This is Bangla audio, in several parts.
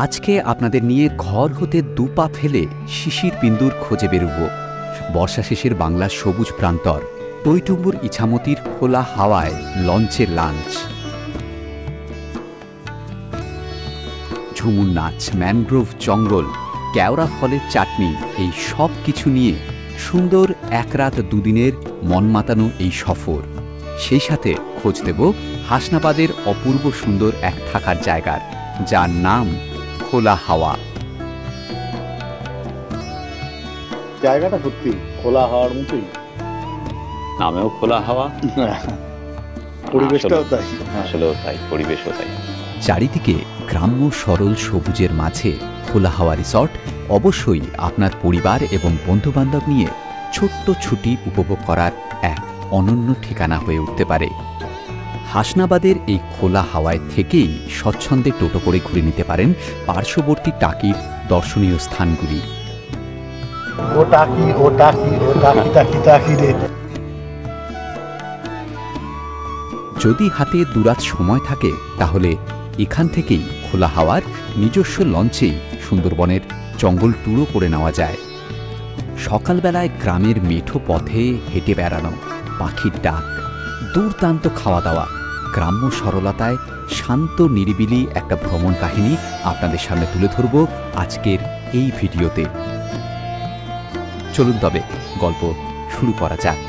আজকে আপনাদের নিয়ে ঘর হতে দুপা ফেলে শিশির বিন্দুর খোঁজে বেরুব। বর্ষা শেষের বাংলার সবুজ প্রান্তর, টইটুম্বুর ইছামতির খোলা হাওয়ায় লঞ্চের লাঞ্চ, ঝুমুর নাচ, ম্যানগ্রোভ জঙ্গল, কেওড়া ফলের চাটনি, এই সব কিছু নিয়ে সুন্দর এক রাত দুদিনের মন মাতানো এই সফর। সেই সাথে খোঁজ দেব হাসনাবাদের অপূর্ব সুন্দর এক থাকার জায়গার, যার নাম খোলা হাওয়া। জায়গাটা সত্যি খোলা হাওয়ার মতোই, নামেও খোলা হাওয়া, পরিবেশটাও তাই। আসলেও তাই, পরিবেশও তাই। চারিদিকে গ্রাম্য সরল সবুজের মাঝে খোলা হাওয়া রিসর্ট অবশ্যই আপনার পরিবার এবং বন্ধুবান্ধব নিয়ে ছোট্ট ছুটি উপভোগ করার এক অনন্য ঠিকানা হয়ে উঠতে পারে। হাসনাবাদের এই খোলা হাওয়ায় থেকেই স্বচ্ছন্দে টোটো করে ঘুরে নিতে পারেন পার্শ্ববর্তী টাকির দর্শনীয় স্থানগুলি। যদি হাতে দুরাত সময় থাকে তাহলে এখান থেকেই খোলা হাওয়ার নিজস্ব লঞ্চেই সুন্দরবনের জঙ্গল ট্যুরও করে নেওয়া যায়। সকালবেলায় গ্রামের মেঠো পথে হেঁটে বেড়ানো, পাখির ডাক, দুর্দান্ত খাওয়া দাওয়া, গ্রাম্য সরলতায় শান্ত নিরিবিলি একটা ভ্রমণ কাহিনী আপনাদের সামনে তুলে ধরব আজকের এই ভিডিওতে। চলুন তবে গল্প শুরু করা যাক।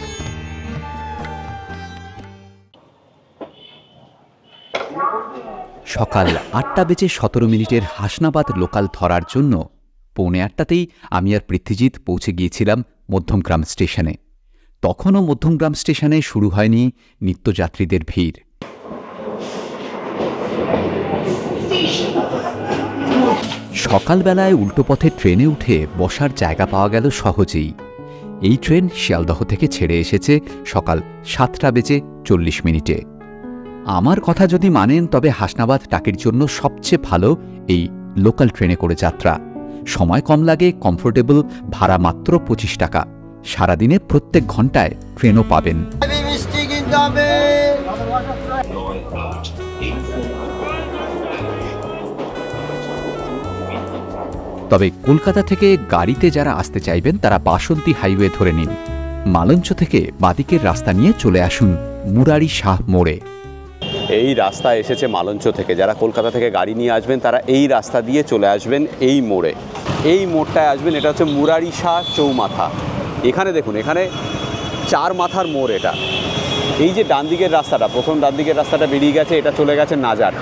সকাল 8:17 হাসনাবাদ লোকাল ধরার জন্য 7:45 আমি আর পৃথ্বীজিৎ পৌঁছে গিয়েছিলাম মধ্যমগ্রাম স্টেশনে। তখনও মধ্যমগ্রাম স্টেশনে শুরু হয়নি নিত্যযাত্রীদের ভিড়। সকালবেলায় উল্টো পথে ট্রেনে উঠে বসার জায়গা পাওয়া গেল সহজেই। এই ট্রেন শিয়ালদহ থেকে ছেড়ে এসেছে সকাল 7:40। আমার কথা যদি মানেন তবে হাসনাবাদ টাকির জন্য সবচেয়ে ভালো এই লোকাল ট্রেনে করে যাত্রা। সময় কম লাগে, কমফোর্টেবল, ভাড়া মাত্র 25 টাকা। সারাদিনে প্রত্যেক ঘন্টায় ট্রেনও পাবেন। তবে কলকাতা থেকে গাড়িতে যারা আসতে চাইবেন তারা বাসন্তী হাইওয়ে ধরে নিন। মালঞ্চ থেকে বাদিকের রাস্তা নিয়ে চলে আসুন মুরারি শাহ মোড়ে। এই রাস্তা এসেছে মালঞ্চ থেকে। যারা কলকাতা থেকে গাড়ি নিয়ে আসবেন তারা এই রাস্তা দিয়ে চলে আসবেন এই মোড়ে। এই মোড়টায় আসবেন, এটা হচ্ছে মুরারি শাহ চৌমাথা। এখানে দেখুন, এখানে 4 মাথার মোড় এটা। এই যে ডান দিকের রাস্তাটা, প্রথম ডান দিকের রাস্তাটা বেরিয়ে গেছে, এটা চলে গেছে নাজার।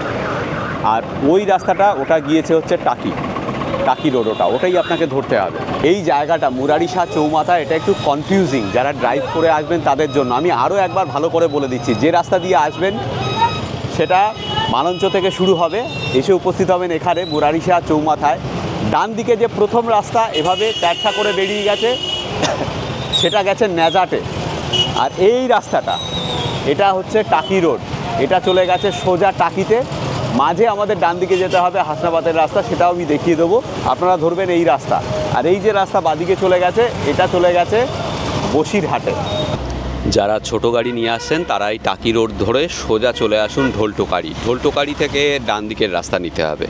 আর ওই রাস্তাটা, ওটা গিয়েছে হচ্ছে টাকি রোড, ওটাই আপনাকে ধরতে হবে। এই জায়গাটা মুরারি শাহ চৌমাথা, এটা একটু কনফিউজিং যারা ড্রাইভ করে আসবেন তাদের জন্য। আমি আরও একবার ভালো করে বলে দিচ্ছি, যে রাস্তা দিয়ে আসবেন সেটা মালঞ্চ থেকে শুরু হবে, এসে উপস্থিত হবেন এখানে মুরারি শাহ চৌমাথায়। ডান দিকে যে প্রথম রাস্তা এভাবে ট্যাক্সা করে বেরিয়ে গেছে, সেটা গেছে ন্যাজাটে। আর এই রাস্তাটা, এটা হচ্ছে টাকি রোড, এটা চলে গেছে সোজা টাকিতে। মাঝে আমাদের ডান দিকে যেতে হবে হাসনাবাদের রাস্তা, সেটাও আমি দেখিয়ে দেবো। আপনারা ধরবেন এই রাস্তা। আর এই যে রাস্তা বাদিকে চলে গেছে, এটা চলে গেছে বসিরহাটে। যারা ছোট গাড়ি নিয়ে আসছেন তারা এই টাকি রোড ধরে সোজা চলে আসুন ঢোলটোকারি থেকে ডান দিকের রাস্তা নিতে হবে।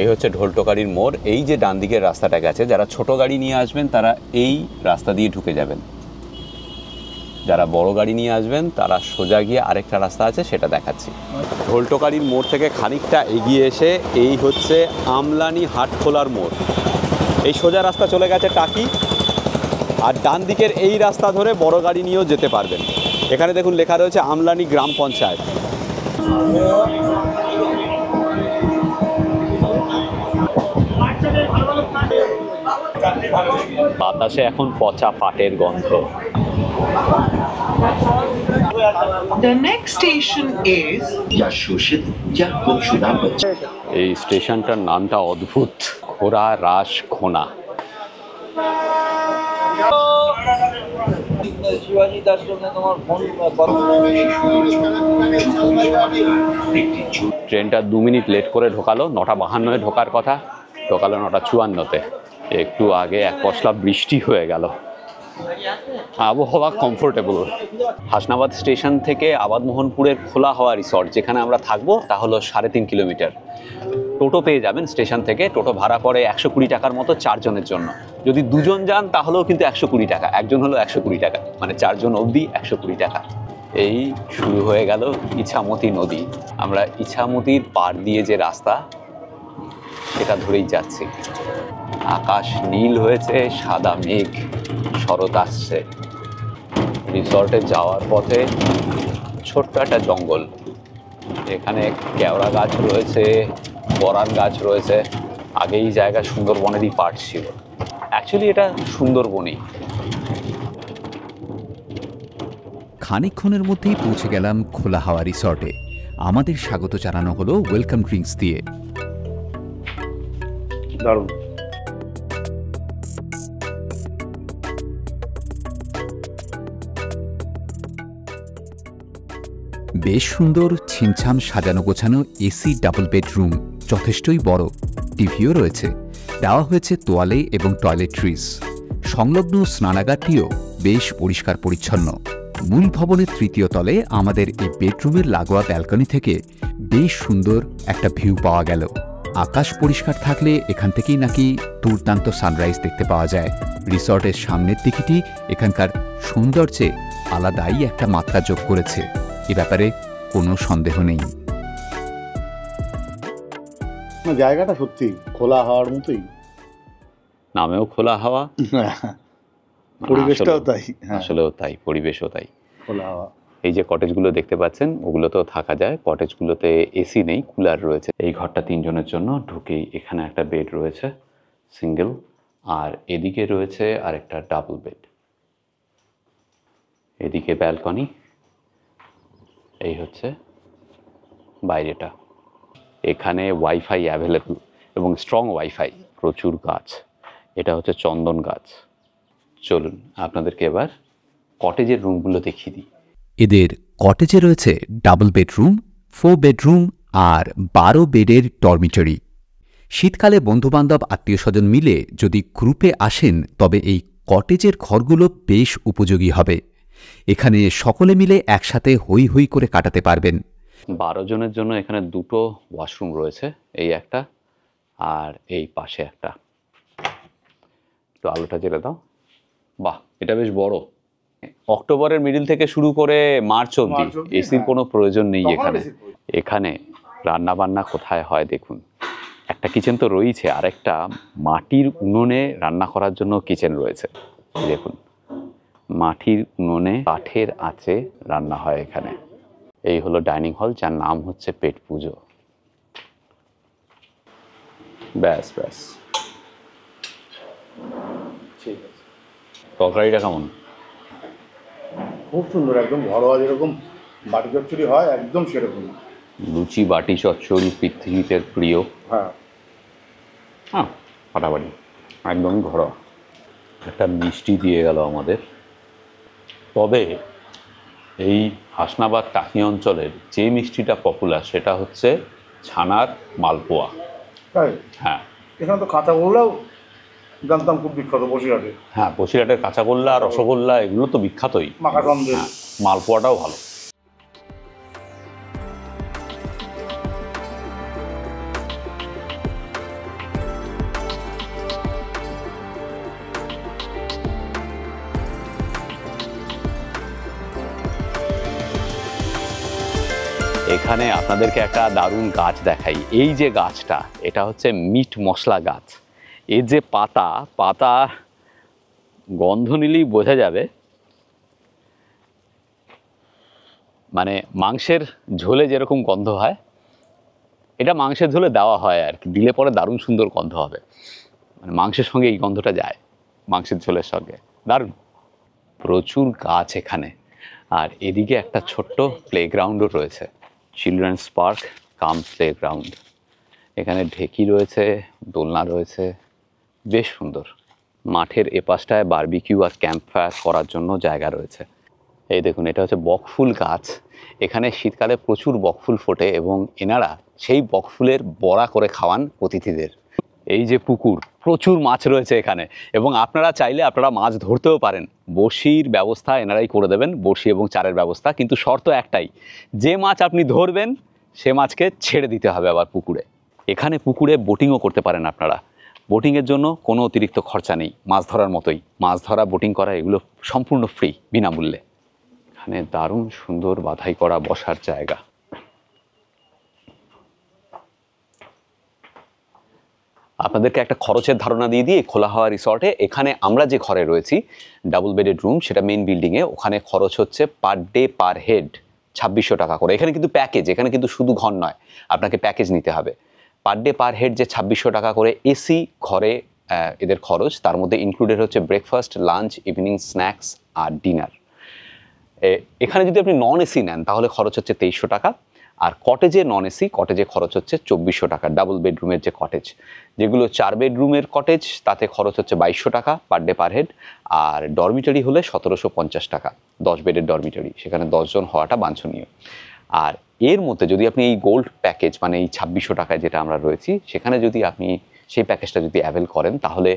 এই হচ্ছে ঢোলটোকারির মোড়। এই যে ডান দিকের রাস্তাটা গেছে, যারা ছোট গাড়ি নিয়ে আসবেন তারা এই রাস্তা দিয়ে ঢুকে যাবেন। যারা বড় গাড়ি নিয়ে আসবেন তারা সোজা গিয়ে আরেকটা রাস্তা আছে, সেটা দেখাচ্ছি। ঢোলটোকারির মোড় থেকে খানিকটা এগিয়ে এসে এই হচ্ছে আমলানি হাটখোলার মোড়। এই সোজা রাস্তা চলে গেছে টাকি। আর ডান দিকের এই রাস্তা ধরে বড় গাড়ি নিয়েও যেতে পারবেন। এখানে দেখুন লেখা রয়েছে আমলানি গ্রাম পঞ্চায়েত। বাতাসে এখন পচা পাটের গন্ধ। এই স্টেশনটার নামটা অদ্ভুত, খোরা রাস খোনা। ট্রেনটা 2 মিনিট লেট করে ঢোকালো। 9:52 ঢোকার কথা, ঢোকালো 9:54। একটু আগে এক পশলা বৃষ্টি হয়ে গেল। আবহাওয়া কমফোর্টেবল। হাসনাবাদ স্টেশন থেকে আবাদমোহনপুরের খোলা হাওয়া রিসর্ট যেখানে আমরা থাকবো তা হলো 3.5 কিলোমিটার। টোটো পেয়ে যাবেন স্টেশন থেকে। টোটো ভাড়া পড়ে 120 টাকার মতো 4 জনের জন্য। যদি 2 জন যান তাহলেও কিন্তু 120 টাকা, একজন হলো 120 টাকা, মানে 4 জন অবধি 120 টাকা। এই শুরু হয়ে গেল ইছামতি নদী। আমরা ইছামতির পার দিয়ে যে রাস্তা সেটা ধরেই যাচ্ছি। আকাশ নীল হয়েছে, সাদা মেঘ, শরৎ আসছে। রিসর্টে যাওয়ার পথে ছোট্ট একটা জঙ্গল, এখানে কেওড়া গাছ রয়েছে, বরান গাছ রয়েছে। আগে এই জায়গা সুন্দরবনেরই পার্ট ছিল, অ্যাকচুয়ালি এটা সুন্দরবনই। খানিকক্ষণের মধ্যেই পৌঁছে গেলাম খোলা হাওয়া রিসর্টে। আমাদের স্বাগত জানানো হলো ওয়েলকাম ড্রিঙ্কস দিয়ে। দারুণ। বেশ সুন্দর ছিমছাম সাজানো গোছানো এসি ডাবল বেডরুম, যথেষ্টই বড়। টিভিও রয়েছে, দেওয়া হয়েছে তোয়ালে এবং টয়লেট্রিজ। সংলগ্ন স্নানাগারটিও বেশ পরিষ্কার পরিচ্ছন্ন। মূল ভবনের 3য় তলে আমাদের এই বেডরুমের লাগোয়া ব্যালকনি থেকে বেশ সুন্দর একটা ভিউ পাওয়া গেল। আকাশ পরিষ্কার থাকলে এখান থেকেই নাকি দুর্দান্ত সানরাইজ দেখতে পাওয়া যায়। রিসর্টের সামনের দিকটি এখানকার সৌন্দর্যে আলাদাই একটা মাত্রা যোগ করেছে, এ ব্যাপারে কোনো সন্দেহ নেই। জায়গাটা সত্যি খোলা হাওয়ার মতোই, নামেও খোলা হাওয়া, পরিবেশটাও তাই। আসলেও তাই, পরিবেশও তাই। খোলা হাওয়া। এই যে কটেজগুলো দেখতে পাচ্ছেন ওগুলোতেও থাকা যায়। কটেজগুলোতে এসি নেই, কুলার রয়েছে। এই ঘরটা 3 জনের জন্য। ঢুকেই এখানে একটা বেড রয়েছে সিঙ্গেল, আর এদিকে রয়েছে আরেকটা ডাবল বেড। এদিকে ব্যালকনি, এই হচ্ছে বাইরেটা। এখানে ওয়াইফাই অ্যাভেলেবল এবং স্ট্রং ওয়াইফাই, প্রচুর গাছ। এটা হচ্ছে চন্দন গাছ। চলুন আপনাদেরকে এবার কটেজের রুমগুলো দেখিয়ে দিই। এদের কটেজে রয়েছে ডাবল বেডরুম, 4 বেডরুম আর 12 বেডের ডরমিটরি। শীতকালে বন্ধুবান্ধব আত্মীয়স্বজন মিলে যদি গ্রুপে আসেন তবে এই কটেজের ঘরগুলো বেশ উপযোগী হবে। এখানে সকলে মিলে একসাথে হই হই করে কাটাতে পারবেন। 12 জনের জন্য এখানে 2টো ওয়াশরুম রয়েছে, এই একটা আর এই পাশে একটা। তো আলোটা জ্বেলে দাও। বাহ, এটা বেশ বড়। অক্টোবরের মিডিল থেকে শুরু করে মার্চ অবধি এসির কোনো প্রয়োজন নেই এখানে। এখানে রান্না বান্না কোথায় হয় দেখুন। একটা কিচেন তো রয়েছে, আর একটা মাটির উনুনে রান্না করার জন্য কিচেন রয়েছে। দেখুন, মাটির উনুনে কাঠের আঁচে রান্না হয় এখানে। এই হলো ডাইনিং হল, যার নাম হচ্ছে পেট পুজো। ব্যাস ব্যাস, ঠিক আছে। তরকারিটা কেমন? খুব সুন্দর, একদম ঘরোয়া যেরকম বাটি চচ্চড়ি হয় একদম সেরকম। লুচি বাটি চচ্চড়ি পৃথ্বীতে প্রিয়। হ্যাঁ হ্যাঁ, ফাটাফাটি, একদমই ঘরোয়া। একটা মিষ্টি দিয়ে গেল আমাদের। তবে এই হাসনাবাদ টাকি অঞ্চলের যে মিষ্টিটা পপুলার সেটা হচ্ছে ছানার মালপোয়া। তাই? হ্যাঁ, এখানে তো কাঁচাগোল্লাও জানতাম খুব বিখ্যাত বসিরহাটে। হ্যাঁ, বসিরহাটের কাঁচাগোল্লা, রসগোল্লা এগুলো তো বিখ্যাতই। মাখাসন্দেশ। হ্যাঁ, মালপোয়াটাও ভালো। এখানে আপনাদেরকে একটা দারুণ গাছ দেখাই। এই যে গাছটা, এটা হচ্ছে মিট মশলা গাছ। এর যে পাতা গন্ধ নিলেই বোঝা যাবে, মানে মাংসের ঝোলে যেরকম গন্ধ হয়, এটা মাংসের ঝোলে দেওয়া হয় আর কি। দিলে পরে দারুণ সুন্দর গন্ধ হবে, মানে মাংসের সঙ্গে এই গন্ধটা যায়, মাংসের ঝোলের সঙ্গে দারুণ। প্রচুর গাছ এখানে। আর এদিকে একটা ছোট্ট প্লেগ্রাউন্ডও রয়েছে, চিলড্রেন্স পার্ক কাম প্লেগ্রাউন্ড। এখানে ঢেকি রয়েছে, দোলনা রয়েছে, বেশ সুন্দর। মাঠের এপাশটায় বারবিকিউ আর ক্যাম্প ফায়ার করার জন্য জায়গা রয়েছে। এই দেখুন, এটা হচ্ছে বকফুল গাছ। এখানে শীতকালে প্রচুর বকফুল ফোটে এবং এনারা সেই বকফুলের বড়া করে খাওয়ান অতিথিদের। এই যে পুকুর, প্রচুর মাছ রয়েছে এখানে, এবং আপনারা চাইলে আপনারা মাছ ধরতেও পারেন। বড়শির ব্যবস্থা এনারাই করে দেবেন, বড়শি এবং চারের ব্যবস্থা, কিন্তু শর্ত একটাই, যে মাছ আপনি ধরবেন সে মাছকে ছেড়ে দিতে হবে আবার পুকুরে। এখানে পুকুরে বোটিংও করতে পারেন আপনারা। বোটিংয়ের জন্য কোনো অতিরিক্ত খরচা নেই, মাছ ধরার মতোই। মাছ ধরা, বোটিং করা এগুলো সম্পূর্ণ ফ্রি, বিনামূল্যে। এখানে দারুণ সুন্দর বাধাই করা বসার জায়গা। আপনাদেরকে একটা খরচের ধারণা দিয়ে দিই। খোলা হাওয়া রিসর্টে এখানে আমরা যে ঘরে রয়েছি, ডাবল বেডেড রুম, সেটা মেইন বিল্ডিংয়ে, ওখানে খরচ হচ্ছে পার ডে পার হেড 2600 টাকা করে। এখানে কিন্তু প্যাকেজ, এখানে কিন্তু শুধু ঘর নয়, আপনাকে প্যাকেজ নিতে হবে। পার ডে পার হেড যে 2600 টাকা করে এসি ঘরে এদের খরচ, তার মধ্যে ইনক্লুডেড হচ্ছে ব্রেকফাস্ট, লাঞ্চ, ইভিনিং স্ন্যাক্স আর ডিনার। এখানে যদি আপনি নন এসি নেন তাহলে খরচ হচ্ছে 2300 টাকা, আর কটেজে নন এসি, কটেজে খরচ হচ্ছে 2400 টাকা। ডাবল বেডরুমের যে কটেজ, যেগুলো 4 বেডরুমের কটেজ, তাতে খরচ হচ্ছে 2200 টাকা পার ডে পার হেড, আর ডরমিটরি হলে 1750 টাকা, 10 বেডের ডরমিটরি, সেখানে 10 জন হওয়াটা বাঞ্ছনীয়। আর এর মধ্যে যদি আপনি এই গোল্ড প্যাকেজ, মানে এই 2600 টাকায় যেটা আমরা রয়েছি, সেখানে যদি আপনি সেই প্যাকেজটা যদি অ্যাভেল করেন, তাহলে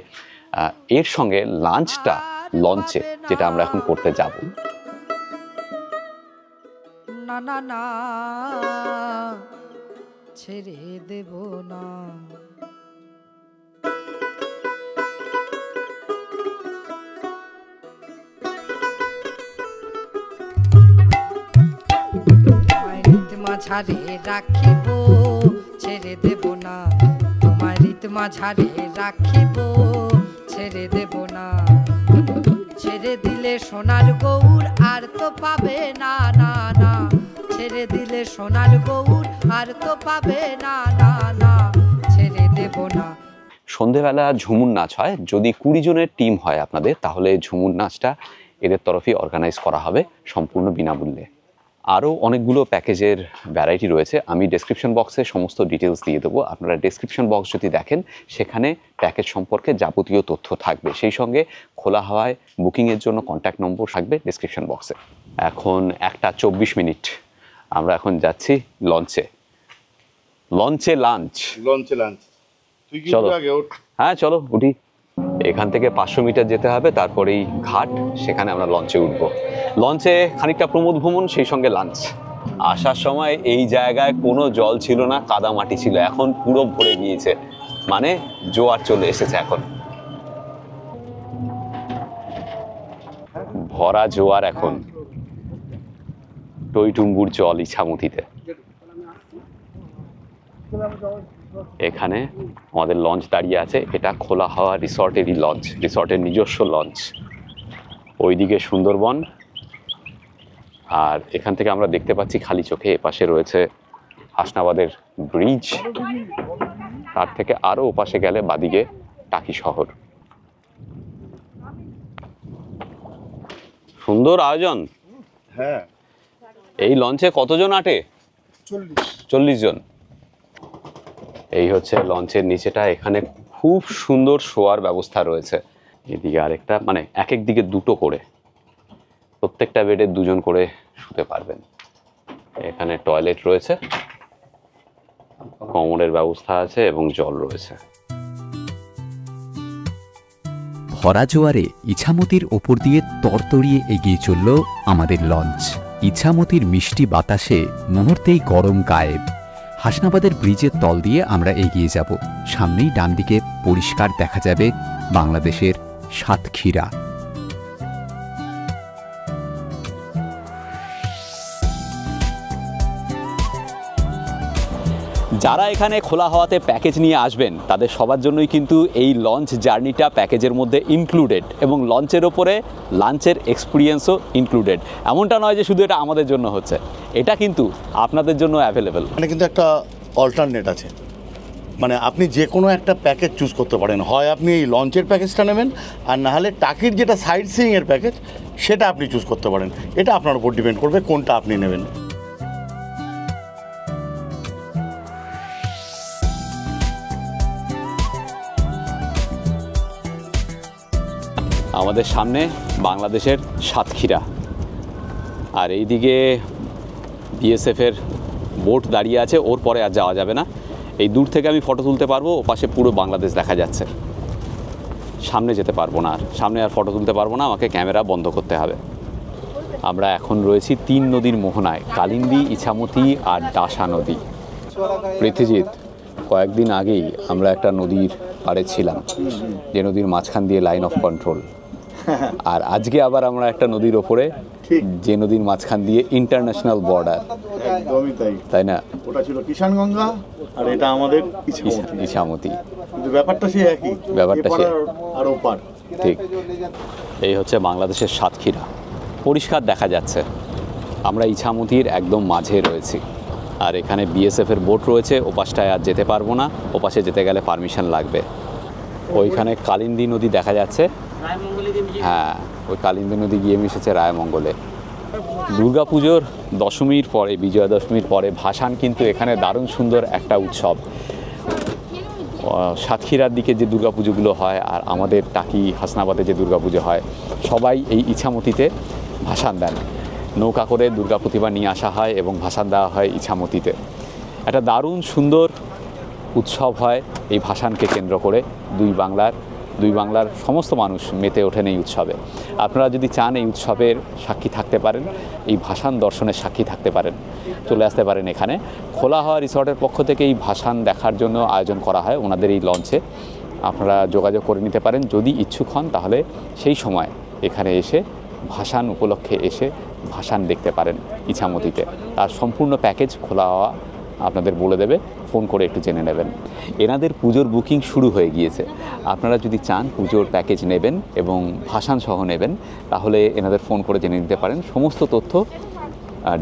এর সঙ্গে লাঞ্চটা লঞ্চে, যেটা আমরা এখন করতে যাব, না না না ছেড়ে দেব না। মাঝারে রাখিব ছেড়ে দেব না, তোমার রীত মাঝারে রাখিব ছেড়ে দেব না। ছেড়ে দিলে সোনার গৌর আর তো পাবে না, না না। ছেড়ে দিলে সোনার গৌর আর তো পাবে না, না না। ছেড়ে দেব না। সন্ধেবেলা ঝুমুর নাচ হয়। যদি 20 জনের টিম হয় আপনাদের, তাহলে ঝুমুর নাচটা এদের তরফে অর্গানাইজ করা হবে সম্পূর্ণ বিনামূল্যে। আরও অনেকগুলো প্যাকেজের ভ্যারাইটি রয়েছে, আমি ডেসক্রিপশন বক্সে সমস্ত ডিটেলস দিয়ে দেবো। আপনারা ডেসক্রিপশন বক্স যদি দেখেন, সেখানে প্যাকেজ সম্পর্কে যাবতীয় তথ্য থাকবে। সেই সঙ্গে খোলা হাওয়ায় বুকিংয়ের জন্য কন্ট্যাক্ট নম্বর থাকবে ডেসক্রিপশন বক্সে। এখন 1:24 মিনিট, আমরা এখন যাচ্ছি লঞ্চে। লঞ্চে লাঞ্চ, লঞ্চে লাঞ্চ। তুই কি চলো। আগে ওঠ। হ্যাঁ চলো উঠি। এখান থেকে 500 মিটার যেতে হবে, তারপরেই ঘাট, সেখানে আমরা লঞ্চে উঠব। লঞ্চে খানিকটা প্রমোদ ভ্রমণ, সেই সঙ্গে লাঞ্চ। আসার সময় এই জায়গায় কোনো জল ছিল না, কাদা মাটি ছিল, এখন পুরো ভরে গিয়েছে, মানে জোয়ার চলে এসেছে এখন, ভরা জোয়ার এখন, টইটুম্বুর জল ইছামতিতে। এখানে আমাদের লঞ্চ দাঁড়িয়ে আছে, এটা খোলা হাওয়া রিসর্টেরই লঞ্চ, রিসর্টের নিজস্ব লঞ্চ। ওইদিকে সুন্দরবন, আর এখান থেকে আমরা দেখতে পাচ্ছি খালি চোখে এপাশে রয়েছে হাসনাবাদের ব্রিজ, তার থেকে আরো ওপাশে গেলে বাদিকে টাকি শহর। সুন্দর আয়োজন। হ্যাঁ, এই লঞ্চে কতজন আটে? 40 জন। এই হচ্ছে লঞ্চের নিচেটা, এখানে খুব সুন্দর শোয়ার ব্যবস্থা রয়েছে। এদিকে আরেকটা, মানে এক এক দিকে দুটো করে, প্রত্যেকটা বেডে 2 জন করে শুতে পারবেন। এখানে টয়লেট রয়েছে, কমোডের ব্যবস্থা আছে এবং জল রয়েছে। ভরা জোয়ারে ইছামতির ওপর দিয়ে তরতরিয়ে এগিয়ে চলল আমাদের লঞ্চ। ইছামতির মিষ্টি বাতাসে মুহূর্তেই গরম গায়েব। হাসনাবাদের ব্রিজের তল দিয়ে আমরা এগিয়ে যাব। সামনেই ডান দিকে পরিষ্কার দেখা যাবে বাংলাদেশের সাতক্ষীরা। যারা এখানে খোলা হাওয়াতে প্যাকেজ নিয়ে আসবেন, তাদের সবার জন্যই কিন্তু এই লঞ্চ জার্নিটা প্যাকেজের মধ্যে ইনক্লুডেড, এবং লঞ্চের ওপরে লাঞ্চের এক্সপিরিয়েন্সও ইনক্লুডেড। এমনটা নয় যে শুধু এটা আমাদের জন্য হচ্ছে, এটা কিন্তু আপনাদের জন্য অ্যাভেলেবেল। মানে কিন্তু একটা অল্টারনেট আছে, মানে আপনি যে কোনো একটা প্যাকেজ চুজ করতে পারেন। হয় আপনি এই লঞ্চের প্যাকেজটা নেবেন, আর না হলে টাকির যেটা সাইট সিইংয়ের প্যাকেজ, সেটা আপনি চুজ করতে পারেন। এটা আপনার উপর ডিপেন্ড করবে কোনটা আপনি নেবেন। আমাদের সামনে বাংলাদেশের সাতক্ষীরা, আর এইদিকে বিএসএফের বোট দাঁড়িয়ে আছে, ওর পরে আর যাওয়া যাবে না। এই দূর থেকে আমি ফটো তুলতে পারবো, ও পাশে পুরো বাংলাদেশ দেখা যাচ্ছে। সামনে যেতে পারবো না, আর সামনে আর ফটো তুলতে পারবো না, আমাকে ক্যামেরা বন্ধ করতে হবে। আমরা এখন রয়েছি 3 নদীর মোহনায়, কালিন্দী, ইছামতি আর ডাসা নদী। পৃথ্বীজিৎ, কয়েকদিন আগেই আমরা একটা নদীর পাড়ে ছিলাম, যে নদীর মাঝখান দিয়ে লাইন অফ কন্ট্রোল, আর আজকে আবার আমরা একটা নদীর ওপরে, যে নদীর মাঝখান দিয়ে ইন্টারন্যাশনাল বর্ডার। একদমই তাই, তাই না? ওটা ছিল কিষানগঙ্গা আর এটা আমাদের ইছামতি। কিন্তু ব্যাপারটা সেই একই, ব্যাপারটা সেই আর ওপার। ঠিক। এই হচ্ছে বাংলাদেশের সাতক্ষীরা, পরিষ্কার দেখা যাচ্ছে। আমরা ইছামতির একদম মাঝে রয়েছি, আর এখানে বিএসএফের বোট রয়েছে। ওপাশটায় আর যেতে পারবো না, ওপাশে যেতে গেলে পারমিশন লাগবে। ওইখানে কালিন্দী নদী দেখা যাচ্ছে, হ্যাঁ, ওই কালিন্দী নদী গিয়ে মিশেছে রায়মঙ্গলে। দুর্গাপুজোর দশমীর পরে, বিজয়া দশমীর পরে ভাসান কিন্তু এখানে দারুণ সুন্দর একটা উৎসব। সাতক্ষীরার দিকে যে দুর্গাপুজোগুলো হয় আর আমাদের টাকি হাসনাবাদে যে দুর্গাপুজো হয়, সবাই এই ইছামতিতে ভাসান দেন। নৌকা করে দুর্গা প্রতিমা নিয়ে আসা হয় এবং ভাসান দেওয়া হয় ইছামতিতে। একটা দারুণ সুন্দর উৎসব হয় এই ভাসানকে কেন্দ্র করে। দুই বাংলার সমস্ত মানুষ মেতে ওঠেন এই উৎসবে। আপনারা যদি চান এই উৎসবের সাক্ষী থাকতে পারেন, এই ভাসান দর্শনের সাক্ষী থাকতে পারেন, চলে আসতে পারেন এখানে। খোলা হওয়া রিসর্টের পক্ষ থেকে এই ভাসান দেখার জন্য আয়োজন করা হয় ওনাদের এই লঞ্চে। আপনারা যোগাযোগ করে নিতে পারেন যদি ইচ্ছুক হন, তাহলে সেই সময় এখানে এসে ভাসান উপলক্ষে এসে ভাসান দেখতে পারেন ইছামতিতে। তার সম্পূর্ণ প্যাকেজ খোলা হওয়া আপনাদের বলে দেবে, ফোন করে একটু জেনে নেবেন। এনাদের পুজোর বুকিং শুরু হয়ে গিয়েছে। আপনারা যদি চান পুজোর প্যাকেজ নেবেন এবং ভাসান সহ নেবেন, তাহলে এনাদের ফোন করে জেনে নিতে পারেন। সমস্ত তথ্য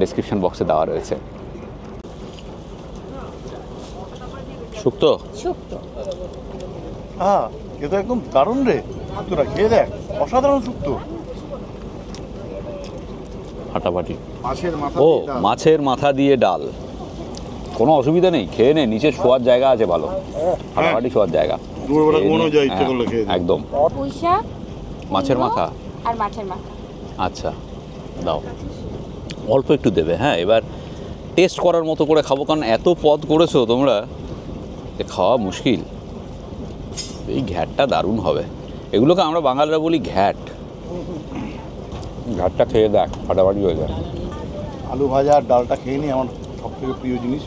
ডেসক্রিপশন বক্সে দেওয়া রয়েছে। শুক্তো হ্যাঁ, এ তো একদম দারুণ রে, শুক্তোটা খেয়ে দেখ, অসাধারণ শুক্তো। ফাটাফাটি। মাছের মাথা ও, মাছের মাথা দিয়ে ডাল, কোনো অসুবিধা নেই, খেয়ে নে। নিচে শোয়ার জায়গা আছে ভালো, ফাটাফাটি শোয়ার জায়গা। একদম। পুঁইশাক, মাছের মাথা আর মাছের মাথা। আচ্ছা, দাও, অল্প একটু দেবে। হ্যাঁ, এবার টেস্ট করার মতো করে খাবো, কারণ এত পদ করেছো তোমরা, খাওয়া মুশকিল। এই ঘ্যাটটা দারুণ হবে। এগুলোকে আমরা বাঙালিরা বলি ঘ্যাট। ঘ্যাটটা খেয়ে দেখ, ফাটাফাটি হয়ে যায়। আলু ভাজা আর ডালটা খেয়ে নিই, আমার সব থেকে প্রিয় জিনিস।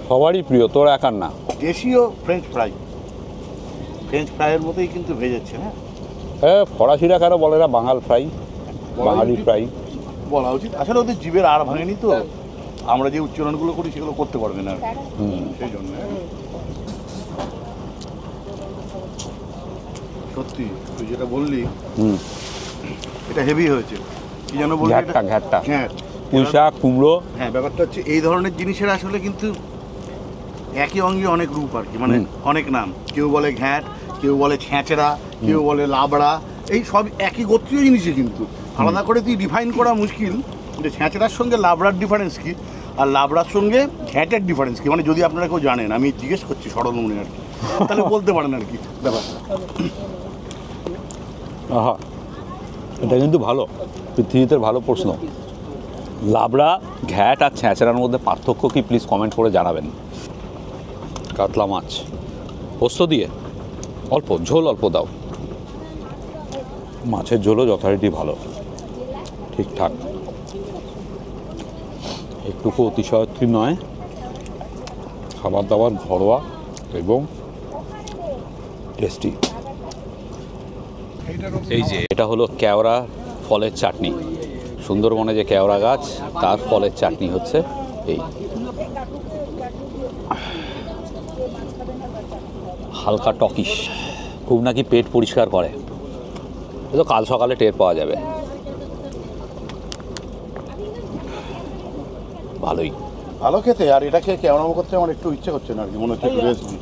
সবারই প্রিয়, তোর একার না। দেশীয় ফ্রেঞ্চ ফ্রাইয়ের মতোই কিন্তু ভেজেছে। হ্যাঁ, ফরাসিরা কেন বলে না বাঙাল ফ্রাই, বাঙালি ফ্রাই বলা উচিত। আসলে ওদের জীবের আর ভাঙেনি তো, আমরা যে উচ্চারণগুলো করি সেগুলো করতে পারবে না, সেই জন্য। সত্যি তুই যেটা বললি, এটা হেভি হয়েছে। কি যেন বললি? ঘ্যাটটা। হ্যাঁ, পুঁইশাক, কুমড়ো। হ্যাঁ, ব্যাপারটা হচ্ছে এই ধরনের জিনিসের আসলে কিন্তু একই অঙ্গে অনেক রূপ আর কি, মানে অনেক নাম। কেউ বলে ঘ্যাট, কেউ বলে ছ্যাঁচড়া, কেউ বলে লাবড়া। এই সব একই গোত্রীয় জিনিসই, কিন্তু আলাদা করে তুই ডিফাইন করা মুশকিল যে ছ্যাঁচড়ার সঙ্গে লাবড়ার ডিফারেন্স কি আর লাবড়ার সঙ্গে ঘ্যাটের ডিফারেন্স কি। মানে যদি আপনারা কেউ জানেন, আমি জিজ্ঞেস করছি সরল মনে আর কি, তাহলে বলতে পারেন আর কি ব্যাপারটা। আহা, এটা কিন্তু ভালো, পৃথিবীতে ভালো প্রশ্ন। লাবড়া, ঘ্যাট আর ছ্যাঁচড়ার মধ্যে পার্থক্য কি প্লিজ কমেন্ট করে জানাবেন। কাতলা মাছ পোস্ত দিয়ে, অল্প ঝোল অল্প দাও। মাছের ঝোলও যথারীতি ভালো, ঠিকঠাক, একটুকু অতিশয়োক্তি নয়। খাবার দাবার ঘরোয়া এবং টেস্টি। এই যে এটা হলো কেওড়া ফলের চাটনি। সুন্দরবনে যে কেওড়া গাছ, তার ফলের চাটনি হচ্ছে এই। হালকা টকিশ, খুব নাকি পেট পরিষ্কার করে। তো কাল সকালে টের পাওয়া যাবে। ভালোই, ভালো খেতে। আর এটা খেয়ে কেমন করতে আমার একটু ইচ্ছে করছে না আর কি, মনে হচ্ছে একটু রেস্ট দিই।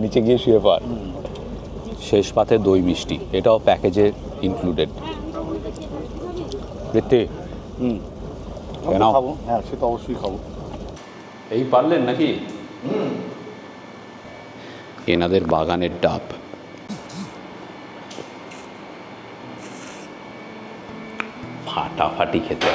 নিচে গিয়ে শুয়ে পার। শেষ পাতে দই মিষ্টি, এটাও প্যাকেজে ইনক্লুডেড। খাবো, হ্যাঁ সে তো অবশ্যই খাবো। এই পারলেন নাকি? এনাদের বাগানের ডাব, ফাটাফাটি খেতে।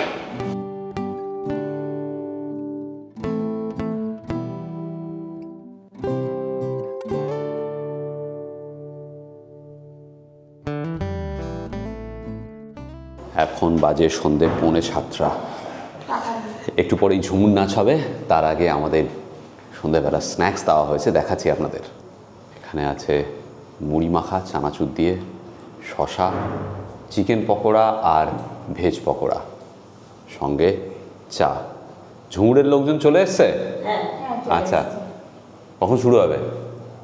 এখন বাজে সন্ধ্যে 6:45। একটু পরেই ঝুমুর নাচ হবে, তার আগে আমাদের সন্ধ্যেবেলা স্ন্যাক্স দেওয়া হয়েছে, দেখাচ্ছি আপনাদের। এখানে আছে মুড়ি মাখা চানাচুর দিয়ে, শশা, চিকেন পকোড়া আর ভেজ পকোড়া, সঙ্গে চা। ঝুমুরের লোকজন চলে এসছে? আচ্ছা, কখন শুরু হবে?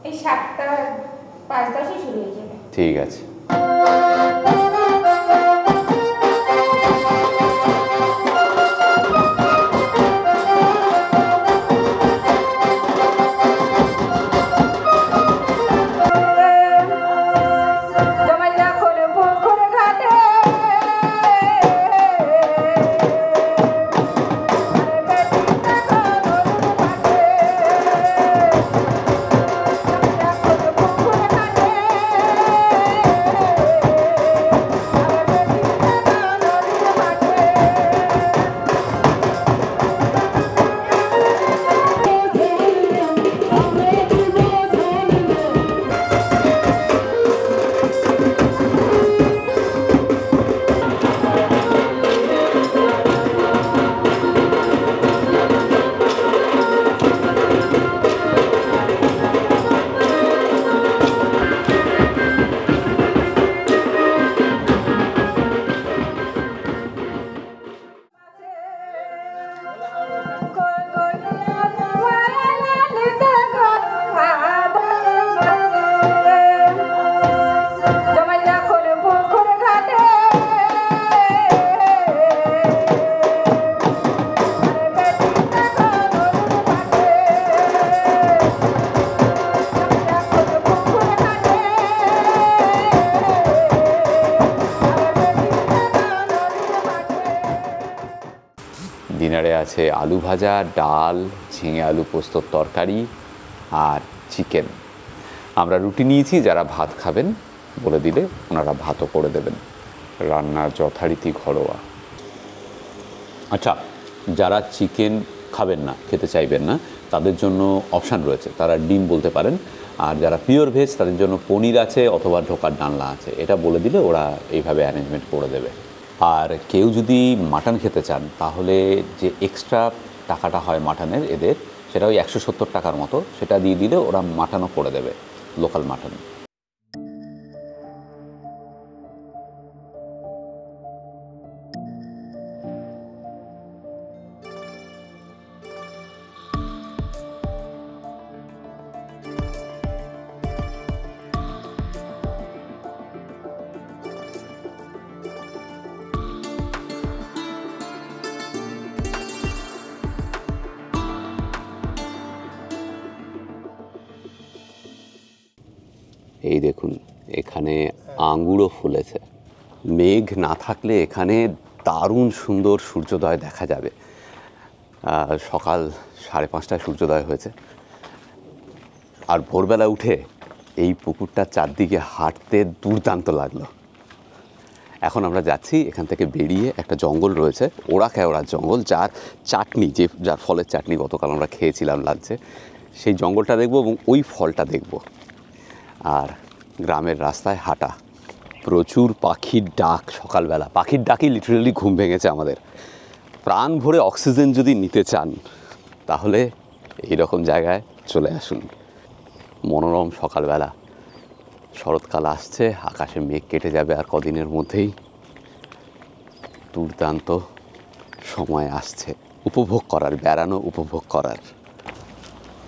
এই 7টা 5-10 শুরু হয়ে যাবে। ঠিক আছে। ডিনারে আছে আলু ভাজা, ডাল, ঝিঙে আলু পোস্তর তরকারি আর চিকেন। আমরা রুটি নিয়েছি, যারা ভাত খাবেন বলে দিলে ওনারা ভাতও করে দেবেন। রান্নার যথারীতি ঘরোয়া। আচ্ছা, যারা চিকেন খাবেন না, খেতে চাইবেন না, তাদের জন্য অপশান রয়েছে, তারা ডিম বলতে পারেন। আর যারা পিওর ভেজ তাদের জন্য পনির আছে অথবা ঢোকার ডালনা আছে, এটা বলে দিলে ওরা এইভাবে অ্যারেঞ্জমেন্ট করে দেবে। আর কেউ যদি মাটন খেতে চান তাহলে যে এক্সট্রা টাকাটা হয় মাটনের এদের, সেটা ওই 170 টাকার মতো, সেটা দিয়ে দিলে ওরা মাটনও করে দেবে, লোকাল মাটন। এই দেখুন, এখানে আঙ্গুরও ফুলেছে। মেঘ না থাকলে এখানে দারুণ সুন্দর সূর্যোদয় দেখা যাবে। সকাল 5:30টায় সূর্যোদয় হয়েছে। আর ভোরবেলা উঠে এই পুকুরটার চারদিকে হাঁটতে দুর্দান্ত লাগলো। এখন আমরা যাচ্ছি, এখান থেকে বেরিয়ে একটা জঙ্গল রয়েছে, ওরা কেওড়ার জঙ্গল, যার চাটনি, যার ফলের চাটনি গতকাল আমরা খেয়েছিলাম লাঞ্চে, সেই জঙ্গলটা দেখব এবং ওই ফলটা দেখব। আর গ্রামের রাস্তায় হাঁটা, প্রচুর পাখির ডাক সকালবেলা, পাখির ডাকই লিটারেলি ঘুম ভেঙেছে আমাদের। প্রাণ ভরে অক্সিজেন যদি নিতে চান তাহলে এইরকম জায়গায় চলে আসুন। মনোরম সকালবেলা, শরৎকাল আসছে, আকাশে মেঘ কেটে যাবে আর কদিনের মধ্যেই। দুর্দান্ত সময় আসছে উপভোগ করার, বেড়ানো উপভোগ করার।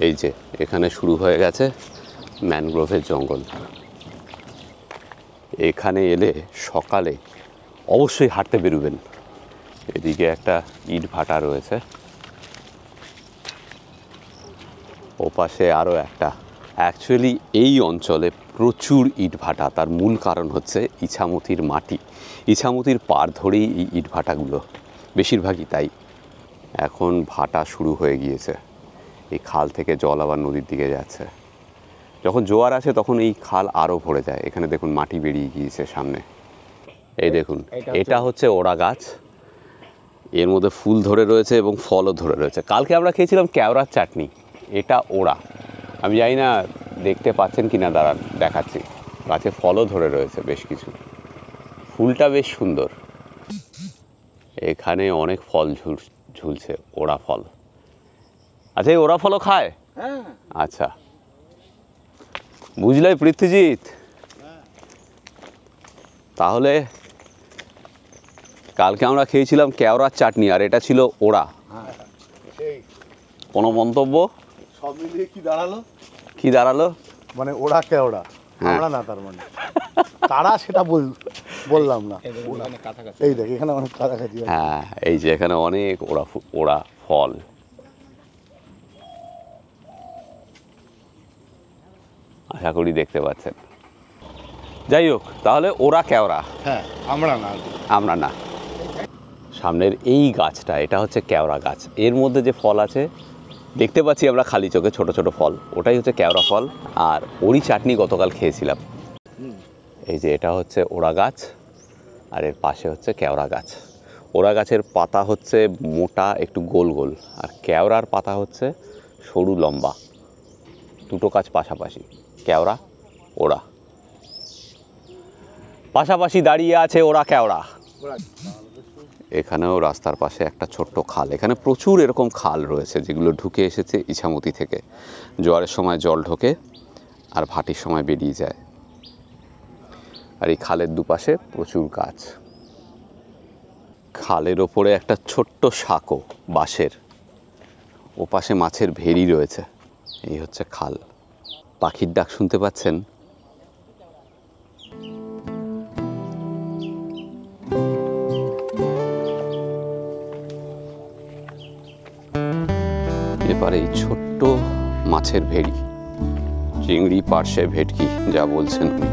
এই যে এখানে শুরু হয়ে গেছে ম্যানগ্রোভের জঙ্গল। এখানে এলে সকালে অবশ্যই হাঁটতে বেরোবেন। এদিকে একটা ইট ভাটা রয়েছে, ওপাশে আরও একটা। অ্যাকচুয়ালি এই অঞ্চলে প্রচুর ইট ভাটা, তার মূল কারণ হচ্ছে ইছামতির মাটি, ইছামতির পাড় ধরেই এই ইট ভাটাগুলো, বেশিরভাগই তাই। এখন ভাটা শুরু হয়ে গিয়েছে, এই খাল থেকে জল আবার নদীর দিকে যাচ্ছে। যখন জোয়ার আসে তখন এই খাল আরও ভরে যায়। এখানে দেখুন মাটি বেরিয়ে গিয়েছে সামনে। এই দেখুন, এটা হচ্ছে ওড়া গাছ, এর মধ্যে ফুল ধরে রয়েছে এবং ফলও ধরে রয়েছে। কালকে আমরা খেয়েছিলাম কেওড়ার চাটনি, এটা ওড়া। আমি জানি না দেখতে পাচ্ছেন কি না, দাঁড়ান দেখাচ্ছি। গাছে ফলও ধরে রয়েছে বেশ কিছু, ফুলটা বেশ সুন্দর। এখানে অনেক ফল ঝুলছে, ওড়া ফল। আচ্ছা, এই ওড়া ফলও খায়? আচ্ছা, বুঝলে পৃথ্বীজিৎ, তাহলে কালকে আমরা খেয়েছিলাম কেওড়ার চাটনি, আর এটা ছিল ওড়া। কোনো মন্তব্য? সব মিলিয়ে কি দাঁড়ালো? মানে ওরা কেওড়া, আমরা না, তার মানে তারা সেটা বললাম না। এই দেখ এখানে অনেক কাছাকাছি। হ্যাঁ, এই যে এখানে অনেক ওড়া ফল। আশা করি দেখতে পাচ্ছেন। যাই হোক, তাহলে ওরা কেওড়া, হ্যাঁ, আমরা না। সামনের এই গাছটা, এটা হচ্ছে কেওড়া গাছ। এর মধ্যে যে ফল আছে দেখতে পাচ্ছি আমরা খালি চোখে, ছোট ছোট ফল, ওটাই হচ্ছে কেওড়া ফল। আর ওরই চাটনি গতকাল খেয়েছিলাম। এই যে এটা হচ্ছে ওড়া গাছ, আর এর পাশে হচ্ছে কেওড়া গাছ। ওড়া গাছের পাতা হচ্ছে মোটা, একটু গোল গোল, আর কেওড়ার পাতা হচ্ছে সরু লম্বা। দুটো গাছ পাশাপাশি, কেওড়া ওড়া পাশাপাশি দাঁড়িয়ে আছে ওরা কেওড়া। এখানেও রাস্তার পাশে একটা ছোট্ট খাল। এখানে প্রচুর এরকম খাল রয়েছে যেগুলো ঢুকে এসেছে ইছামতি থেকে। জোয়ারের সময় জল ঢোকে আর ভাটির সময় বেরিয়ে যায়। আর এই খালের দুপাশে প্রচুর গাছ। খালের ওপরে একটা ছোট্ট সাঁকো বাঁশের, ওপাশে মাছের ভেড়ি রয়েছে। এই হচ্ছে খাল। পাখির ডাক শুনতে পাচ্ছেন? এবারে এই ছোট্ট মাছের ভেড়ি, চিংড়ি, পার্শে, ভেটকি, যা বলছেন উনি।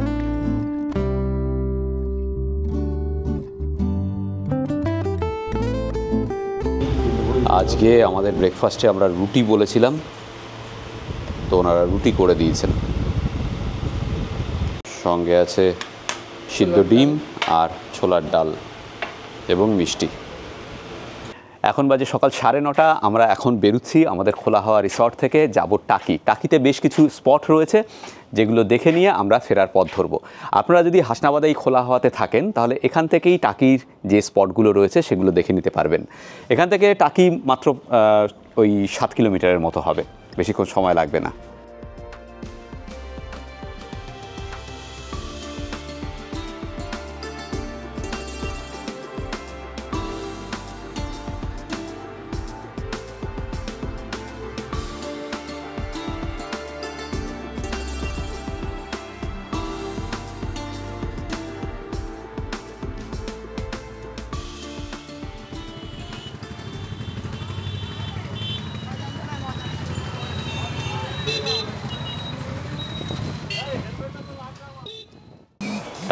আজকে আমাদের ব্রেকফাস্টে আমরা রুটি বলেছিলাম, তো ওনারা রুটি করে দিয়েছেন। সঙ্গে আছে সিদ্ধ ডিম আর ছোলার ডাল এবং মিষ্টি। এখন বাজে সকাল 9:30। আমরা এখন বেরোচ্ছি আমাদের খোলা হাওয়া রিসর্ট থেকে, যাব টাকি। টাকিতে বেশ কিছু স্পট রয়েছে যেগুলো দেখে নিয়ে আমরা ফেরার পথ ধরবো। আপনারা যদি হাসনাবাদে এই খোলা হাওয়াতে থাকেন তাহলে এখান থেকেই টাকির যে স্পটগুলো রয়েছে সেগুলো দেখে নিতে পারবেন। এখান থেকে টাকি মাত্র ওই 7 কিলোমিটারের মতো হবে, বেশিক্ষণ সময় লাগবে না।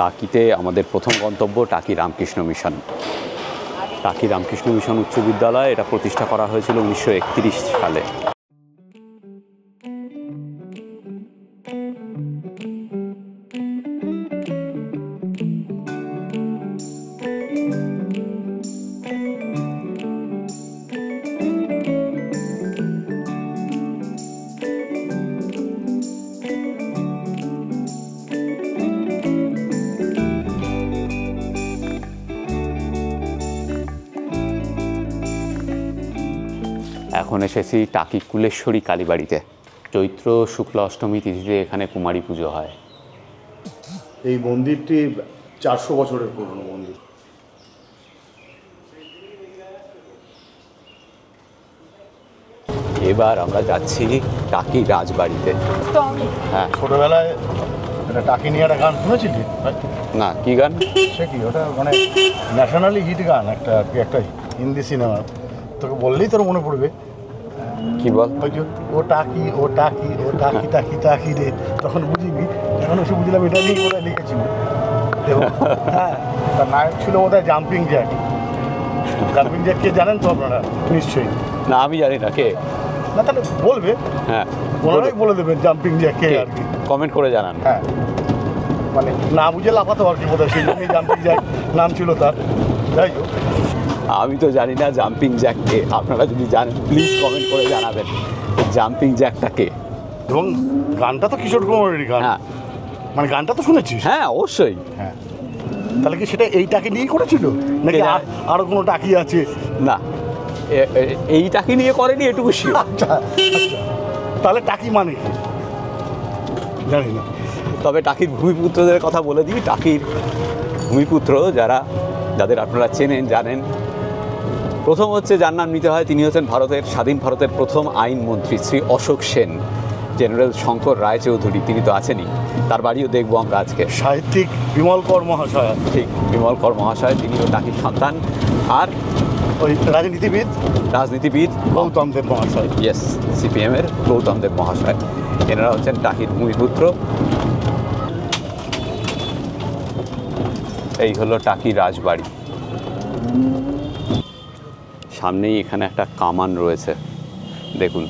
টাকিতে আমাদের প্রথম গন্তব্য টাকি রামকৃষ্ণ মিশন। টাকি রামকৃষ্ণ মিশন উচ্চ বিদ্যালয়, এটা প্রতিষ্ঠা করা হয়েছিল 1931 সালে। এখন এসেছি টাকি কুলেশ্বরী কালীবাড়িতে। চৈত্র শুক্ল অষ্টমী তিথিতে এখানে কুমারী পুজো হয়। এই মন্দিরটি 400 বছরের পুরনো মন্দির। এবার আমরা যাচ্ছি টাকি রাজবাড়িতে। হ্যাঁ, ছোটবেলায় একটা টাকি নিয়ে একটা গান শুনেছিলি? না, কি গান? সে কি, ওটা মানে ন্যাশনালি হিট গান, একটা হিন্দি সিনেমা। তোকে বললেই তোর মনে পড়বে। কি বল? ওই যে ও টাকি ও টাকি ও টাকি টাকি টাকি রে, তখন বুঝিনি, এখন এসে বুঝলাম এটা নিয়ে বোধহয় লিখেছিল। হ্যাঁ, তার নায়ক ছিল বোধহয় জাম্পিং জ্যাক। জাম্পিং জ্যাক কে জানেন তো আপনারা নিশ্চয়ই? না, আমি জানি না। কে? না, তাহলে বলবে। হ্যাঁ, ওনারাই বলে দেবেন জাম্পিং জ্যাক কে আর কি। কমেন্ট করে জানান। হ্যাঁ, মানে না বুঝে লাফাতো আর কি বোধহয়, সেই জন্যই জাম্পিং জ্যাক নাম ছিল তার। যাই হোক, আমি তো জানি না জাম্পিং জ্যাককে। আপনারা যদি জানেন প্লিজ কমেন্ট করে জানাবেন জাম্পিং জ্যাকটাকে। এবং গানটা তো কিশোর কুমারেরই গান। হ্যাঁ, মানে গানটা তো শুনেছিস? হ্যাঁ, অবশ্যই। হ্যাঁ, তাহলে কি সেটা এই টাকি নিয়েই করেছিল নাকি আরও কোনো টাকি আছে? না, এই টাকি নিয়ে করেনি, এটুকু শিওর। আচ্ছা, তাহলে টাকি মানে কি জানি না। তবে টাকির ভূমিপুত্রদের কথা বলে দিই। টাকির ভূমিপুত্র যাদের আপনারা চেনেন, জানেন, প্রথম হচ্ছে যার নাম নিতে হয়, তিনি হচ্ছেন স্বাধীন ভারতের প্রথম আইনমন্ত্রী শ্রী অশোক সেন। জেনারেল শঙ্কর রায়চৌধুরী তিনি তো আছেনই, তার বাড়িও দেখবো আমরা আজকে। সাহিত্যিক বিমল কর মহাশয়। ঠিক, বিমল কর মহাশয়, তিনিও টাকির সন্তান। আর ওই রাজনীতিবিদ গৌতম দেব মহাশয়। ইয়েস, সিপিএমের গৌতম দেব মহাশয়, এনারা হচ্ছেন টাকির ভূমিপুত্র। এই হলো টাকি রাজবাড়ি। সামনেই এখানে একটা কামান রয়েছে, দেখুন।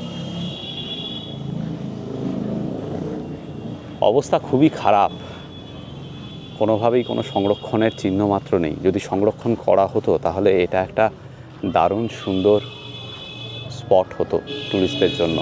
অবস্থা খুবই খারাপ, কোনোভাবেই কোনো সংরক্ষণের চিহ্ন মাত্র নেই। যদি সংরক্ষণ করা হতো তাহলে এটা একটা দারুণ সুন্দর স্পট হতো টুরিস্টদের জন্য।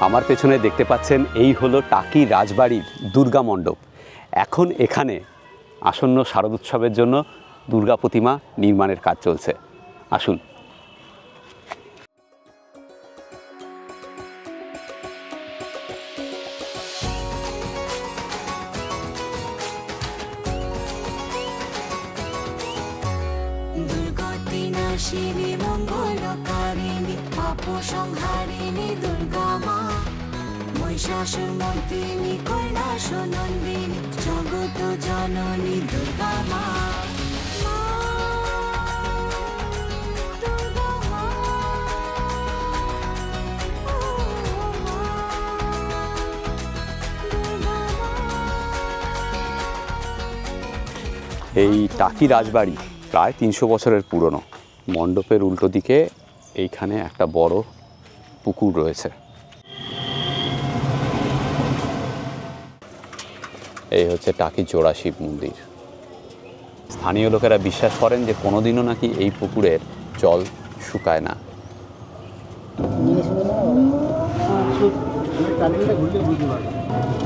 আমার পেছনে দেখতে পাচ্ছেন এই হলো টাকি রাজবাড়ির দুর্গা মণ্ডপ। এখন এখানে আসন্ন শারদোৎসবের জন্য দুর্গা প্রতিমা নির্মাণের কাজ চলছে। আসুন। দুর্গতিনাশিনী মঙ্গলকারিণী পাপ সংহারিণী দুর্গা মা, মহিষাসুরমর্দিনী কৈলাসনন্দিনী জগত জননী দুর্গা মা। এই টাকি রাজবাড়ি প্রায় 300 বছরের পুরনো। মণ্ডপের উল্টো দিকে এইখানে একটা বড় পুকুর রয়েছে। এই হচ্ছে টাকি জোড়া শিব মন্দির। স্থানীয় লোকেরা বিশ্বাস করেন যে কোনোদিনও নাকি এই পুকুরের জল শুকায় না।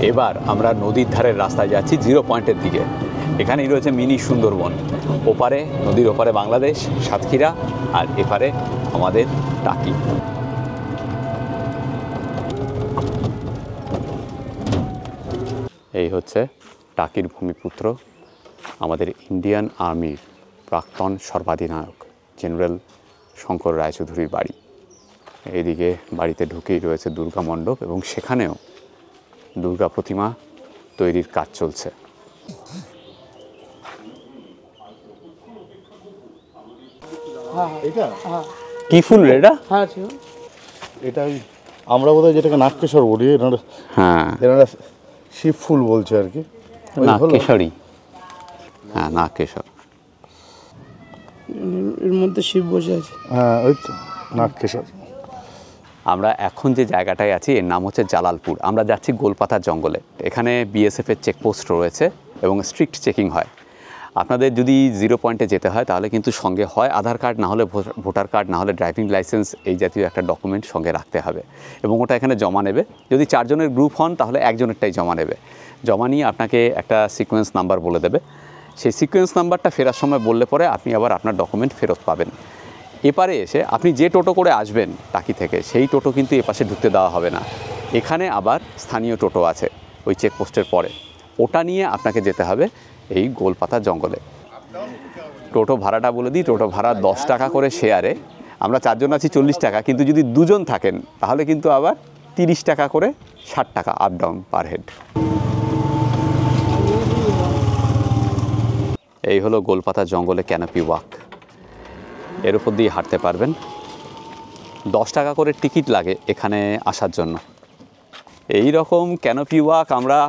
এবার আমরা নদীর ধারের রাস্তায় যাচ্ছি, 0 পয়েন্টের দিকে। এখানেই রয়েছে মিনি সুন্দরবন। ওপারে, নদীর ওপারে বাংলাদেশ, সাতক্ষীরা, আর এপারে আমাদের টাকি। এই হচ্ছে টাকির ভূমিপুত্র, আমাদের ইন্ডিয়ান আর্মির প্রাক্তন সর্বাধিনায়ক জেনারেল শঙ্কর রায়চৌধুরীর বাড়ি। এইদিকে বাড়িতে ঢুকেই রয়েছে দুর্গা মণ্ডপ এবং সেখানেও দুর্গা প্রতিমা তৈরির কাজ চলছে। কি ফুল রে এটা? এটা আমরা বোধহয় যেটাকে নাগকেশর বলি, হ্যাঁ, এনারা শিব ফুল বলছে আর কি। নাগকেশরী, হ্যাঁ নাগকেশর। এর মধ্যে শিব বসে আছে। হ্যাঁ, ওই তো নাগকেশর। আমরা এখন যে জায়গাটায় আছি এর নাম হচ্ছে জালালপুর। আমরা যাচ্ছি গোলপাতার জঙ্গলে। এখানে বিএসএফের চেকপোস্ট রয়েছে এবং স্ট্রিক্ট চেকিং হয়। আপনাদের যদি 0 পয়েন্টে যেতে হয় তাহলে কিন্তু সঙ্গে হয় আধার কার্ড, না হলে ভোটার কার্ড, না হলে ড্রাইভিং লাইসেন্স, এই জাতীয় একটা ডকুমেন্ট সঙ্গে রাখতে হবে এবং ওটা এখানে জমা নেবে। যদি 4 জনের গ্রুপ হন তাহলে একজনেরটাই জমা নেবে। জমা নিয়ে আপনাকে একটা সিকোয়েন্স নাম্বার বলে দেবে। সেই সিকোয়েন্স নাম্বারটা ফেরার সময় বললে পরে আপনি আবার আপনার ডকুমেন্ট ফেরত পাবেন। এপারে এসে আপনি যে টোটো করে আসবেন টাকি থেকে, সেই টোটো কিন্তু এপাশে ঢুকতে দেওয়া হবে না। এখানে আবার স্থানীয় টোটো আছে ওই চেকপোস্টের পরে, ওটা নিয়ে আপনাকে যেতে হবে এই গোলপাতা জঙ্গলে। টোটো ভাড়াটা বলে দিই, টোটো ভাড়া 10 টাকা করে শেয়ারে। আমরা 4 জন আছি 40 টাকা, কিন্তু যদি 2 জন থাকেন তাহলে কিন্তু আবার 30 টাকা করে, 60 টাকা আপ ডাউন পার হেড। এই হলো গোলপাতা জঙ্গলে ক্যানোপি ওয়াক। এর উপর দিয়ে হাঁটতে পারবেন। 10 টাকা করে টিকিট লাগে এখানে আসার জন্য। এই রকম ক্যানোপি ওয়াক আমরা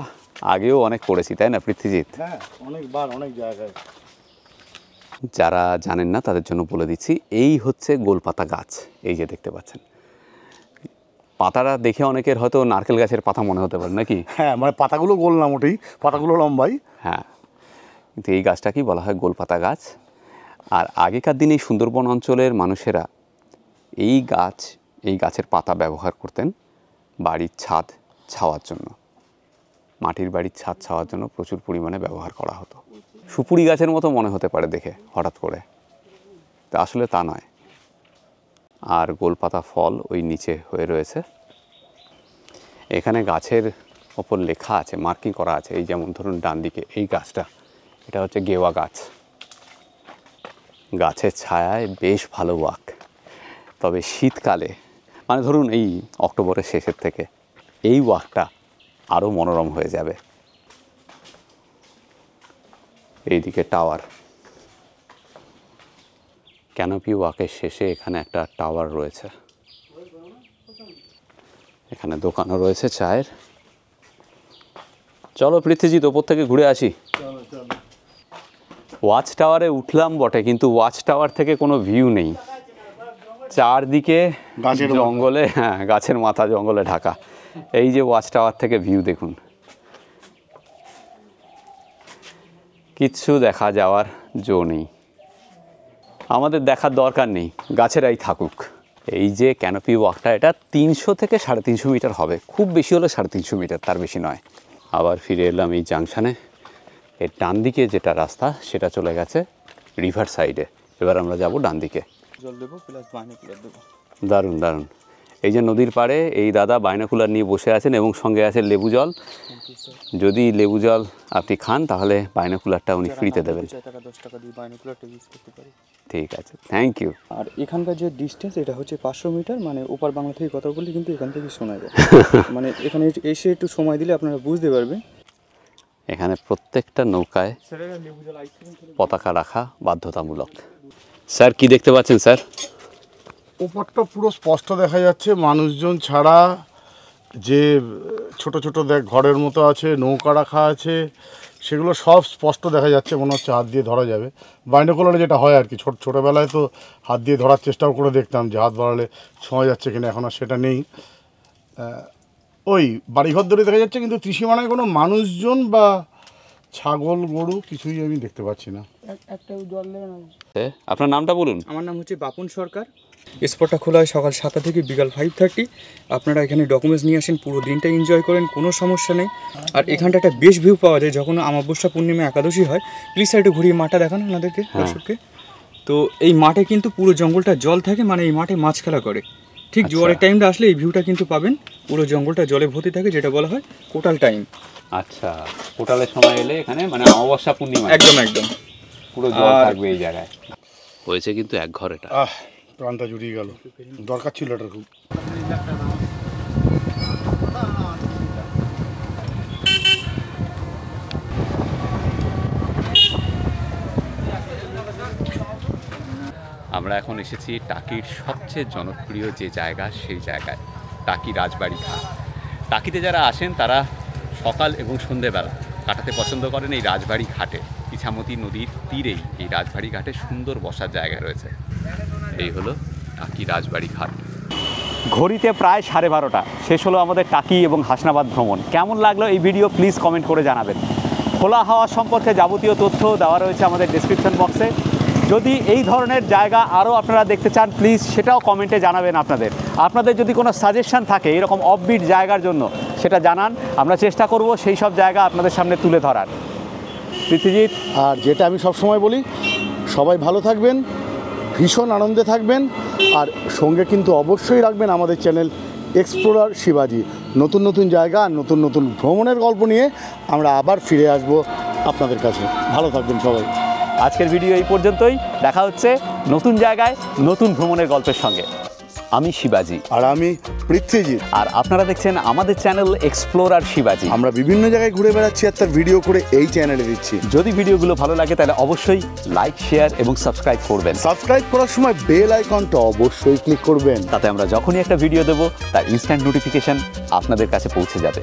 আগেও অনেক করেছি, তাই না পৃথ্বীজিৎ? হ্যাঁ, অনেকবার অনেক জায়গায়। যারা জানেন না তাদের জন্য বলে দিচ্ছি, এই হচ্ছে গোলপাতা গাছ। এই যে দেখতে পাচ্ছেন, পাতাটা দেখে অনেকের হয়তো নারকেল গাছের পাতা মনে হতে পারে নাকি? হ্যাঁ, মানে পাতাগুলো গোল না মোটেই, পাতাগুলো লম্বাই। হ্যাঁ, কিন্তু এই গাছটাকেই বলা হয় গোলপাতা গাছ। আর আগেকার দিনে সুন্দরবন অঞ্চলের মানুষেরা এই গাছের পাতা ব্যবহার করতেন বাড়ির ছাদ ছাওয়ার জন্য। মাটির বাড়ির ছাদ ছাওয়ার জন্য প্রচুর পরিমাণে ব্যবহার করা হতো। সুপুরি গাছের মতো মনে হতে পারে দেখে হঠাৎ করে, তা আসলে তা নয়। আর গোলপাতা ফল ওই নিচে হয়ে রয়েছে। এখানে গাছের ওপর লেখা আছে, মার্কিং করা আছে। এই যেমন ধরুন ডান দিকে এই গাছটা, এটা হচ্ছে গেওয়া গাছ। গাছের ছায়ায় বেশ ভালো ওয়াক। তবে শীতকালে, মানে ধরুন এই অক্টোবরের শেষের থেকে, এই ওয়াকটা আরও মনোরম হয়ে যাবে। এইদিকে টাওয়ার, ক্যানোপি ওয়াকের শেষে এখানে একটা টাওয়ার রয়েছে। এখানে দোকানও রয়েছে চায়ের। চলো পৃথ্বীজিৎ, ওপর থেকে ঘুরে আসি। ওয়াচ টাওয়ারে উঠলাম বটে, কিন্তু ওয়াচ টাওয়ার থেকে কোনো ভিউ নেই। চারদিকে জঙ্গলে, হ্যাঁ গাছের মাথা জঙ্গলে ঢাকা। এই যে ওয়াচ টাওয়ার থেকে ভিউ দেখুন, কিচ্ছু দেখা যাওয়ার জো নেই। আমাদের দেখার দরকার নেই, গাছেরাই থাকুক। এই যে ক্যানোপি ওয়াকটা, এটা 300 থেকে 350 মিটার হবে, খুব বেশি হলে 350 মিটার, তার বেশি নয়। আবার ফিরে এলাম এই জাংশনে। এর ডান দিকে যেটা রাস্তা সেটা চলে গেছে রিভার সাইডে। এবার আমরা যাব ডান দিকে। জল দেবো প্লাস বাইনোকুলার দেবো। দারুণ দারুণ। এই যে নদীর পাড়ে এই দাদা বাইনোকুলার নিয়ে বসে আছেন এবং সঙ্গে আছে লেবু জল। যদি লেবু জল আপনি খান তাহলে বাইনোকুলারটা উনি ফ্রিতে দেবেন। 10 টাকা দিয়ে বাইনোকুলারটা ইউজ করতে পারি। ঠিক আছে, থ্যাংক ইউ। আর এখানকার যে ডিস্টেন্স, এটা হচ্ছে 500 মিটার। মানে ওপার বাংলা থেকে কথা বললে কিন্তু এখান থেকে শোনা যায়। মানে এখানে এসে একটু সময় দিলে আপনারা বুঝতে পারবেন। এখানে প্রত্যেকটা নৌকায় পতাকা রাখা বাধ্যতামূলক। স্যার কি দেখতে পাচ্ছেন স্যার? ওপরটা পুরো স্পষ্ট দেখা যাচ্ছে, মানুষজন ছাড়া যে ছোট ছোট ঘরের মতো আছে, নৌকা রাখা আছে, সেগুলো সব স্পষ্ট দেখা যাচ্ছে। মনে হচ্ছে হাত দিয়ে ধরা যাবে। বাইনোকুলারে যেটা হয় আর কি, ছোটোবেলায় তো হাত দিয়ে ধরার চেষ্টাও করে দেখতাম যে হাত বাড়ালে ছোঁয়া যাচ্ছে কিনা, এখন আর সেটা নেই। ওই বাড়িঘর ধরে দেখা যাচ্ছে, কিন্তু ত্রিসীমানায় কোনো মানুষজন বা ছাগল গরু কিছুই আমি দেখতে পাচ্ছি না। আপনার নামটা বলুন। আমার নাম হচ্ছে বাপন সরকার। স্পটটা খোলা হয় সকাল 7টা থেকে বিকাল 5:30। আপনারা এখানে ডকুমেন্টস নিয়ে আসেন, পুরো দিনটা এনজয় করেন, কোনো সমস্যা নেই। আর এখানটা একটা বেশ ভিউ পাওয়া যায় যখন অমাবস্যা পূর্ণিমা একাদশী হয়। প্লিজ সাইডে ঘুরিয়ে মাঠটা দেখান ওনাদেরকে, দর্শককে। তো এই মাঠে কিন্তু পুরো জঙ্গলটা জল থাকে, মানে এই মাঠে মাছ খেলা করে। ঠিক জোয়ারের টাইমটা আসলে এই ভিউটা কিন্তু পাবেন। পুরো জঙ্গলটা জলে ভর্তি থাকে, যেটা বলা হয় কোটাল টাইম। আচ্ছা, কোটালের সময় এলে এখানে মানে অমাবস্যা পূর্ণিমা একদম একদম পুরো জল থাকবে এই জায়গায়। হয়েছে কিন্তু এক ঘর এটা। প্রাণটা জুড়িয়ে গেল, দরকার ছিল এটা খুব। আমরা এখন এসেছি টাকির সবচেয়ে জনপ্রিয় যে জায়গা, সেই জায়গায় টাকি রাজবাড়ি ঘাট। টাকিতে যারা আসেন তারা সকাল এবং সন্ধেবেলা কাটাতে পছন্দ করেন এই রাজবাড়ি ঘাটে। ইছামতি নদীর তীরেই এই রাজবাড়ি ঘাটে সুন্দর বসার জায়গা রয়েছে। এই হলো টাকি রাজবাড়ি ঘাট। ঘড়িতে প্রায় 12:30 শেষ হলো আমাদের টাকি এবং হাসনাবাদ ভ্রমণ। কেমন লাগলো এই ভিডিও প্লিজ কমেন্ট করে জানাবেন। খোলা হাওয়া সম্পর্কে যাবতীয় তথ্য দেওয়া রয়েছে আমাদের ডেসক্রিপশন বক্সে। যদি এই ধরনের জায়গা আরও আপনারা দেখতে চান প্লিজ সেটাও কমেন্টে জানাবেন। আপনাদের যদি কোনো সাজেশন থাকে এরকম অফবিট জায়গার জন্য সেটা জানান, আমরা চেষ্টা করব সেই সব জায়গা আপনাদের সামনে তুলে ধরার। পৃথ্বীজিৎ, আর যেটা আমি সবসময় বলি, সবাই ভালো থাকবেন, ভীষণ আনন্দে থাকবেন, আর সঙ্গে কিন্তু অবশ্যই রাখবেন আমাদের চ্যানেল এক্সপ্লোরার শিবাজি। নতুন নতুন জায়গা আর নতুন নতুন ভ্রমণের গল্প নিয়ে আমরা আবার ফিরে আসব আপনাদের কাছে। ভালো থাকবেন সবাই। আজকের ভিডিও এই পর্যন্তই। দেখা হচ্ছে নতুন জায়গায় নতুন ভ্রমণের গল্পের সঙ্গে। আমি শিবাজি আর আমি পৃথ্বীজিৎ, আর আপনারা দেখছেন আমাদের চ্যানেল এক্সপ্লোরার শিবাজি। আমরা বিভিন্ন জায়গায় ঘুরে বেড়াচ্ছি আর তার ভিডিও করে এই চ্যানেলে দিচ্ছি। যদি ভিডিওগুলো ভালো লাগে তাহলে অবশ্যই লাইক, শেয়ার এবং সাবস্ক্রাইব করবেন। সাবস্ক্রাইব করার সময় বেল আইকনটা অবশ্যই ক্লিক করবেন, তাতে আমরা যখনই একটা ভিডিও দেবো তার ইনস্ট্যান্ট নোটিফিকেশন আপনাদের কাছে পৌঁছে যাবে।